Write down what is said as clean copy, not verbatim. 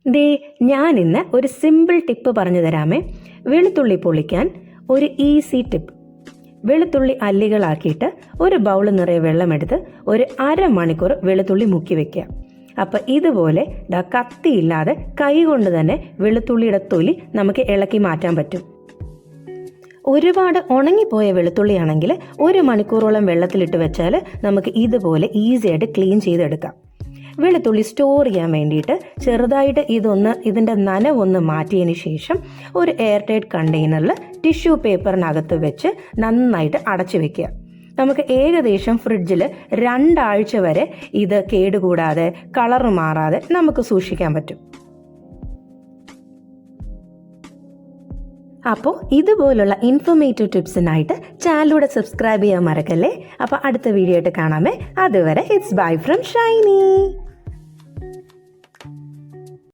ദേ ഞാനിന്ന് ഒരു simple tip പറഞ്ഞു തരാമേ. വെളുത്തുള്ളി പൊളിക്കാൻ ഒരു ഈസി ടിപ്പ്. വെളുത്തുള്ളി അല്ലികളാക്കിയിട്ട് ഒരു ബൗൾ നിറയെ വെള്ളമെടുത്ത് ഒരു അരമണിക്കൂർ വെളുത്തുള്ളി മുക്കി വെക്കുക. അപ്പം ഇതുപോലെ കത്തിയില്ലാതെ കൈ കൊണ്ട് തന്നെ വെളുത്തുള്ളിയുടെ തൊലി നമുക്ക് ഇളക്കി മാറ്റാൻ പറ്റും. ഒരുപാട് ഉണങ്ങിപ്പോയ വെളുത്തുള്ളിയാണെങ്കിൽ 1 മണിക്കൂറോളം വെള്ളത്തിലിട്ട് വെച്ചാൽ നമുക്ക് ഇതുപോലെ ഈസി ആയിട്ട് ക്ലീൻ ചെയ്തെടുക്കാം. വെളുത്തുള്ളി സ്റ്റോർ ചെയ്യാൻ വേണ്ടിയിട്ട് ചെറുതായിട്ട് ഇതിൻ്റെ നനവൊന്ന് മാറ്റിയതിന് ശേഷം ഒരു എയർ ടൈറ്റ് കണ്ടെയ്നറിൽ ടിഷ്യൂ പേപ്പറിനകത്ത് വെച്ച് നന്നായിട്ട് അടച്ചു വെക്കുക. നമുക്ക് ഏകദേശം ഫ്രിഡ്ജിൽ 2 ആഴ്ച വരെ ഇത് കേടുകൂടാതെ കളർ മാറാതെ നമുക്ക് സൂക്ഷിക്കാൻ പറ്റും. അപ്പോൾ ഇതുപോലുള്ള ഇൻഫോർമേറ്റീവ് ടിപ്സിനായിട്ട് ചാനലിലൂടെ സബ്സ്ക്രൈബ് ചെയ്യാൻ മറക്കല്ലേ. അപ്പോൾ അടുത്ത വീഡിയോ ആയിട്ട് കാണാമേ. അതുവരെ ഇറ്റ്സ് ബൈ ഫ്രം ഷൈനി.